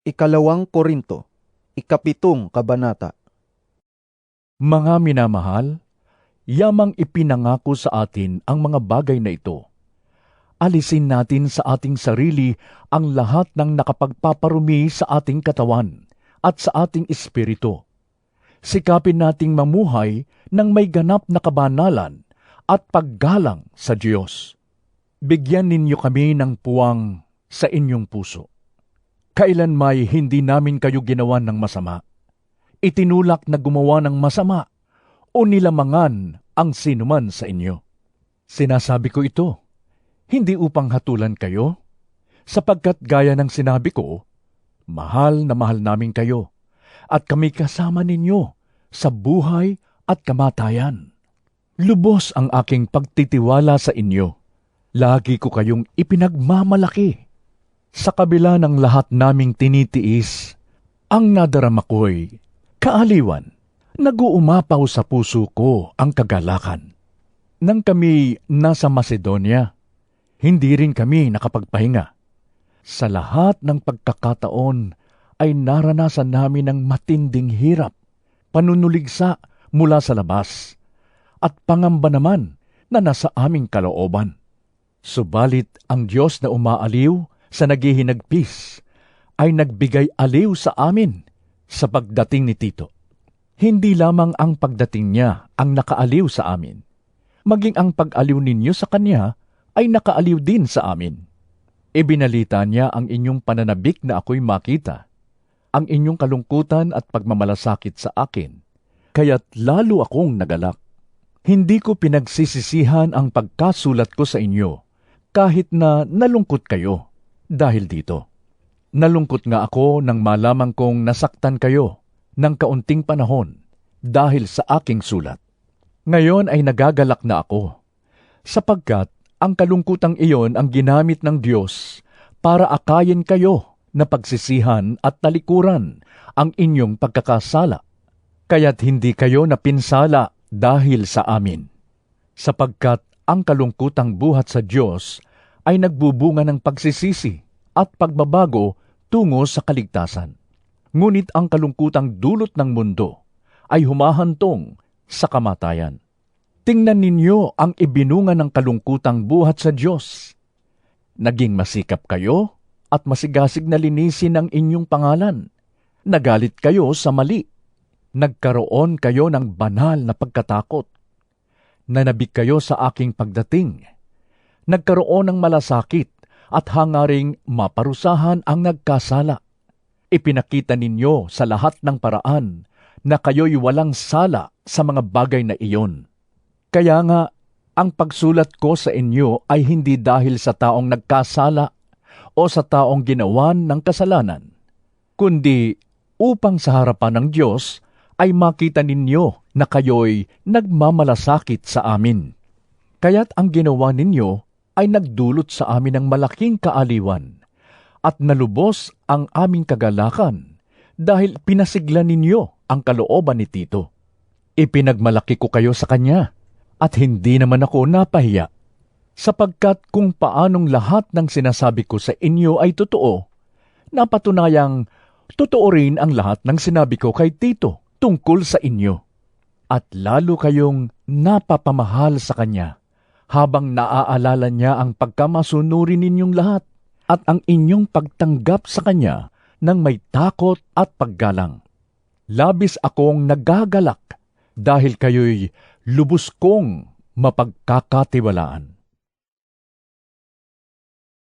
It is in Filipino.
Ikalawang Korinto, ikapitong kabanata. Mga minamahal, yamang ipinangako sa atin ang mga bagay na ito. Alisin natin sa ating sarili ang lahat ng nakapagpaparumi sa ating katawan at sa ating espiritu. Sikapin nating mamuhay ng may ganap na kabanalan at paggalang sa Diyos. Bigyan ninyo kami ng puwang sa inyong puso. Kailan may hindi namin kayo ginawan ng masama, itinulak na gumawa ng masama, o nilamangan ang sinuman sa inyo. Sinasabi ko ito, hindi upang hatulan kayo, sapagkat gaya ng sinabi ko, mahal na mahal namin kayo, at kami kasama ninyo sa buhay at kamatayan. Lubos ang aking pagtitiwala sa inyo. Lagi ko kayong ipinagmamalaki. Sa kabila ng lahat naming tinitiis, ang nadarama ko'y kaaliwan. Nag-uumapaw sa puso ko ang kagalakan. Nang kami nasa Macedonia, hindi rin kami nakapagpahinga. Sa lahat ng pagkakataon ay naranasan namin ng matinding hirap, panunuligsa mula sa labas, at pangamba naman na nasa aming kalooban. Subalit ang Diyos na umaaliw sa naghihinagpis ay nagbigay aliw sa amin sa pagdating ni Tito. Hindi lamang ang pagdating niya ang nakaaliw sa amin, maging ang pag-aliw ninyo sa kanya ay nakaaliw din sa amin. Ibinalita niya ang inyong pananabik na ako'y makita, ang inyong kalungkutan at pagmamalasakit sa akin, kaya't lalo akong nagalak. Hindi ko pinagsisisihan ang pagkasulat ko sa inyo, kahit na nalungkot kayo dahil dito. Nalungkot nga ako nang malamang kong nasaktan kayo ng kaunting panahon dahil sa aking sulat. Ngayon ay nagagalak na ako, sapagkat ang kalungkutang iyon ang ginamit ng Diyos para akayin kayo na pagsisihan at talikuran ang inyong pagkakasala. Kaya't hindi kayo napinsala dahil sa amin, sapagkat ang kalungkutang buhat sa Diyos ay nagbubunga ng pagsisisi at pagbabago tungo sa kaligtasan. Ngunit ang kalungkutang dulot ng mundo ay humahantong sa kamatayan. Tingnan ninyo ang ibinunga ng kalungkutang buhat sa Diyos. Naging masikap kayo at masigasig na linisin ang inyong pangalan. Nagalit kayo sa mali. Nagkaroon kayo ng banal na pagkatakot. Nanabik kayo sa aking pagdating. Nagkaroon ng malasakit at hangaring maparusahan ang nagkasala. Ipinakita ninyo sa lahat ng paraan na kayo'y walang sala sa mga bagay na iyon. Kaya nga, ang pagsulat ko sa inyo ay hindi dahil sa taong nagkasala o sa taong ginawan ng kasalanan, kundi upang sa harapan ng Diyos ay makita ninyo na kayo'y nagmamalasakit sa amin. Kaya't ang ginawa ninyo ay nagdulot sa amin ng malaking kaaliwan at nalubos ang aming kagalakan dahil pinasigla ninyo ang kalooban ni Tito. Ipinagmalaki ko kayo sa kanya at hindi naman ako napahiya, sapagkat kung paanong lahat ng sinasabi ko sa inyo ay totoo, napatunayang totoo rin ang lahat ng sinabi ko kay Tito tungkol sa inyo. At lalo kayong napapamahal sa kanya, habang naaalala niya ang pagkamasunuri ninyong lahat at ang inyong pagtanggap sa kanya ng may takot at paggalang. Labis akong nagagalak dahil kayo'y lubos kong mapagkakatiwalaan.